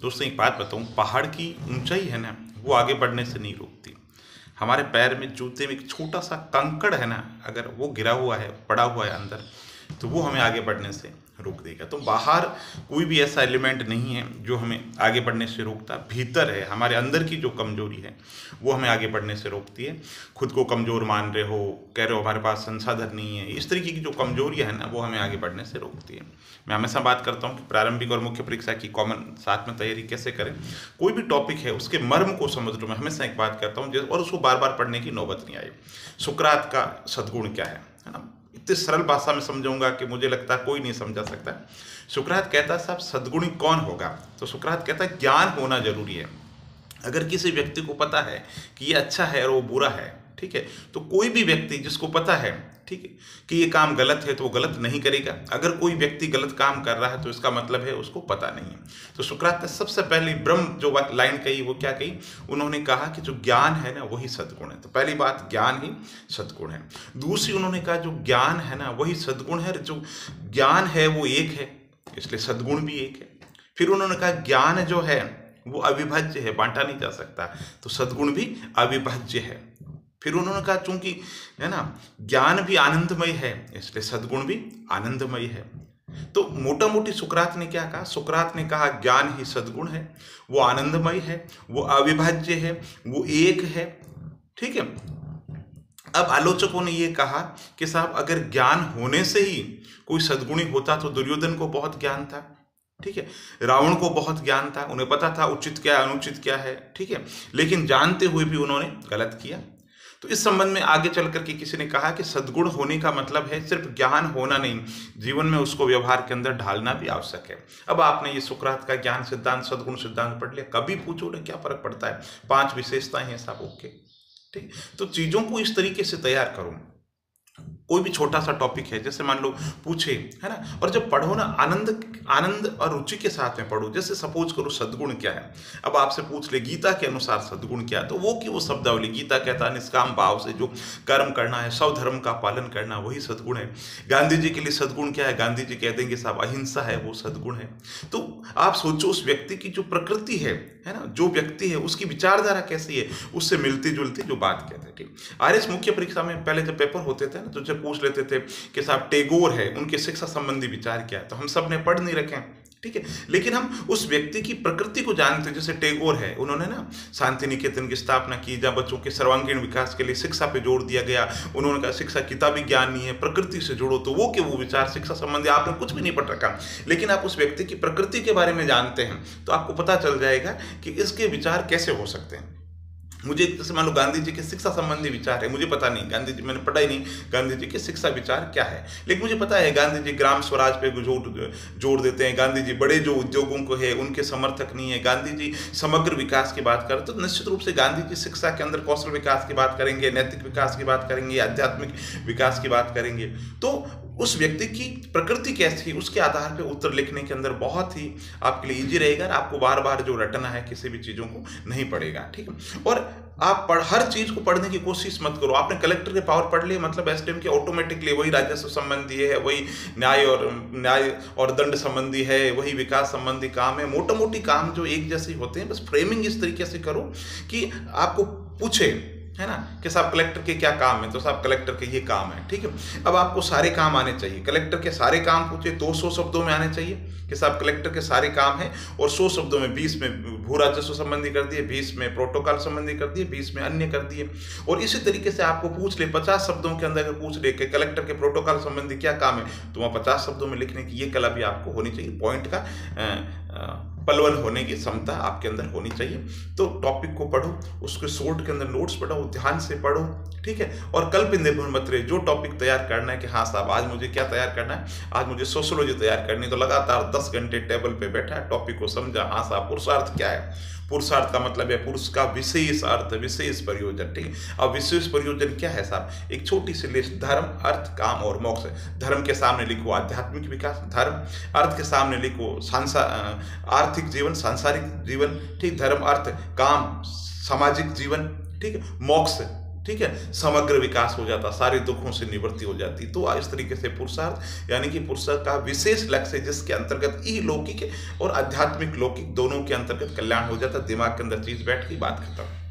दोस्तों एक बात बताऊं, पहाड़ की ऊंचाई है ना, वो आगे बढ़ने से नहीं रोकती। हमारे पैर में, जूते में एक छोटा सा कंकड़ है ना, अगर वो गिरा हुआ है, पड़ा हुआ है अंदर, तो वो हमें आगे बढ़ने से रोक देगा। तो बाहर कोई भी ऐसा एलिमेंट नहीं है जो हमें आगे बढ़ने से रोकता। भीतर है, हमारे अंदर की जो कमजोरी है वो हमें आगे बढ़ने से रोकती है। खुद को कमजोर मान रहे हो, कह रहे हो हमारे पास संसाधन नहीं है, इस तरीके की जो कमजोरियां है ना, वो हमें आगे बढ़ने से रोकती है। मैं हमेशा बात करता हूँ कि प्रारंभिक और मुख्य परीक्षा की कॉमन साथ में तैयारी कैसे करें। कोई भी टॉपिक है उसके मर्म को समझ लो, मैं हमेशा एक बात करता हूँ और उसको बार बार पढ़ने की नौबत नहीं आई। सुकरात का सद्गुण क्या है ना, इतनी सरल भाषा में समझाऊंगा कि मुझे लगता है कोई नहीं समझा सकता। सुकरात कहता है साहब सद्गुणी कौन होगा, तो सुकरात कहता है ज्ञान होना जरूरी है। अगर किसी व्यक्ति को पता है कि ये अच्छा है और वो बुरा है, ठीक है, तो कोई भी व्यक्ति जिसको पता है, ठीक है, कि ये काम गलत है तो वो गलत नहीं करेगा। अगर कोई व्यक्ति गलत काम कर रहा है तो इसका मतलब है उसको पता नहीं है। तो सुकरात ने सबसे पहले ब्रह्म जो लाइन कही वो क्या कही, उन्होंने कहा कि जो ज्ञान है ना वही सद्गुण है। तो पहली बात, ज्ञान ही सद्गुण है। दूसरी उन्होंने कहा जो ज्ञान है ना वही सद्गुण है, जो ज्ञान है वो एक है, इसलिए सद्गुण भी एक है। फिर उन्होंने कहा ज्ञान जो है वो अविभाज्य है, बांटा नहीं जा सकता, तो सद्गुण भी अविभाज्य है। फिर उन्होंने कहा चूंकि है ना ज्ञान भी आनंदमय है, इसलिए सद्गुण भी आनंदमय है। तो मोटा मोटी सुकरात ने क्या कहा, सुकरात ने कहा ज्ञान ही सद्गुण है, वो आनंदमय है, वो अविभाज्य है, वो एक है, ठीक है। अब आलोचकों ने ये कहा कि साहब अगर ज्ञान होने से ही कोई सद्गुणी होता तो दुर्योधन को बहुत ज्ञान था, ठीक है, रावण को बहुत ज्ञान था, उन्हें पता था उचित क्या है अनुचित क्या है, ठीक है, लेकिन जानते हुए भी उन्होंने गलत किया। तो इस संबंध में आगे चल करके किसी ने कहा कि सद्गुण होने का मतलब है सिर्फ ज्ञान होना नहीं, जीवन में उसको व्यवहार के अंदर ढालना भी आवश्यक है। अब आपने ये सुकरात का ज्ञान सिद्धांत, सद्गुण सिद्धांत पढ़ लिया, कभी पूछो ना क्या फर्क पड़ता है, 5 विशेषताएं हैं साहब, ओके, ठीक। तो चीजों को इस तरीके से तैयार करो। कोई भी छोटा सा टॉपिक है, जैसे मान लो पूछे, है ना, और जब पढ़ो ना आनंद और रुचि के साथ में पढ़ो। जैसे सपोज करो सद्गुण क्या है, अब आपसे पूछ ले गीता के अनुसार सद्गुण क्या है, तो वो की वो शब्दावली गीता कहता है निष्काम भाव से जो कर्म करना है, स्वधर्म का पालन करना, वही सद्गुण है। गांधी जी के लिए सद्गुण क्या है, गांधी जी कह देंगे साहब अहिंसा है, वो सद्गुण है। तो आप सोचो उस व्यक्ति की जो प्रकृति है ना, जो व्यक्ति है उसकी विचारधारा कैसी है, उससे मिलती जुलती जो बात कहते हैं, ठीक। आरएस मुख्य परीक्षा में पहले जब पेपर होते थे ना, तो जब पूछ लेते थे कि साहब टैगोर है, उनके शिक्षा संबंधी विचार क्या है, तो हम सब ने पढ़ नहीं रखे, ठीक है, लेकिन हम उस व्यक्ति की प्रकृति को जानते हैं। जैसे टैगोर है, उन्होंने ना शांति निकेतन की स्थापना की, जहाँ बच्चों के सर्वांगीण विकास के लिए शिक्षा पे जोर दिया गया। उन्होंने कहा शिक्षा किताबी ज्ञान नहीं है, प्रकृति से जुड़ो, तो वो के वो विचार शिक्षा संबंधी आपने कुछ भी नहीं पढ़ रखा, लेकिन आप उस व्यक्ति की प्रकृति के बारे में जानते हैं, तो आपको पता चल जाएगा कि इसके विचार कैसे हो सकते हैं। मुझे जैसे मान लो गांधी जी के शिक्षा संबंधी विचार है, मुझे पता नहीं, गांधी जी मैंने पढ़ा ही नहीं गांधी जी के शिक्षा विचार क्या है, लेकिन मुझे पता है गांधी जी ग्राम स्वराज पे जोर देते हैं, गांधी जी बड़े जो उद्योगों को है उनके समर्थक नहीं है, गांधी जी समग्र विकास की बात करें तो निश्चित रूप से गांधी जी शिक्षा के अंदर कौशल विकास की बात करेंगे, नैतिक विकास की बात करेंगे, आध्यात्मिक विकास की बात करेंगे। तो उस व्यक्ति की प्रकृति कैसी है उसके आधार पर उत्तर लिखने के अंदर बहुत ही आपके लिए इजी रहेगा, आपको बार बार जो रटना है किसी भी चीज़ों को नहीं पड़ेगा, ठीक है। और आप हर चीज को पढ़ने की कोशिश मत करो। आपने कलेक्टर के पावर पढ़ लिए मतलब एसडीएम के ऑटोमेटिकली वही राजस्व संबंधी है, वही न्याय और दंड संबंधी है, वही विकास संबंधी काम है। मोटा मोटी काम जो एक जैसे होते हैं, बस फ्रेमिंग इस तरीके से करो कि आपको पूछे, है ना, कि साहब कलेक्टर के क्या काम है, तो साहब कलेक्टर के ये काम है, ठीक है। अब आपको सारे काम आने चाहिए, कलेक्टर के सारे काम पूछे तो 100 शब्दों में आने चाहिए कि साहब कलेक्टर के सारे काम हैं, और 100 शब्दों में 20 में भू राजस्व संबंधी कर दिए, 20 में प्रोटोकॉल संबंधी कर दिए, 20 में अन्य कर दिए। और इसी तरीके से आपको पूछ ले 50 शब्दों के अंदर अगर पूछ ले कि कलेक्टर के प्रोटोकॉल संबंधी क्या काम है, तो वहाँ 50 शब्दों में लिखने की ये कला भी आपको होनी चाहिए, पॉइंट का पलवन होने की क्षमता आपके अंदर होनी चाहिए। तो टॉपिक को पढ़ो, उसके शॉर्ट के अंदर नोट्स पढ़ो, ध्यान से पढ़ो, ठीक है। और कल पे निर्भर मत रहे, जो टॉपिक तैयार करना है कि हाँ साहब आज मुझे क्या तैयार करना है, आज मुझे सोशियोलॉजी तैयार करनी, तो लगातार 10 घंटे टेबल पे बैठा है, टॉपिक को समझा, हाँ साहब पुरुषार्थ क्या है, पुरुषार्थ का मतलब है पुरुष का विशेष अर्थ, विशेष प्रयोजन, ठीक है। अब विशेष प्रयोजन क्या है साहब, एक छोटी सी लिस्ट, धर्म अर्थ काम और मोक्ष। धर्म के सामने लिखो आध्यात्मिक विकास, धर्म, अर्थ के सामने लिखो आर्थिक जीवन, सांसारिक जीवन, ठीक, धर्म अर्थ काम सामाजिक जीवन, ठीक है, मोक्ष ठीक है, समग्र विकास हो जाता, सारे दुखों से निवृत्ति हो जाती। तो इस तरीके से पुरुषार्थ यानी कि पुरुषार्थ का विशेष लक्ष्य है, जिसके अंतर्गत ई लौकिक और आध्यात्मिक लौकिक दोनों के अंतर्गत कल्याण हो जाता। दिमाग के अंदर चीज बैठ गई, बात खत्म।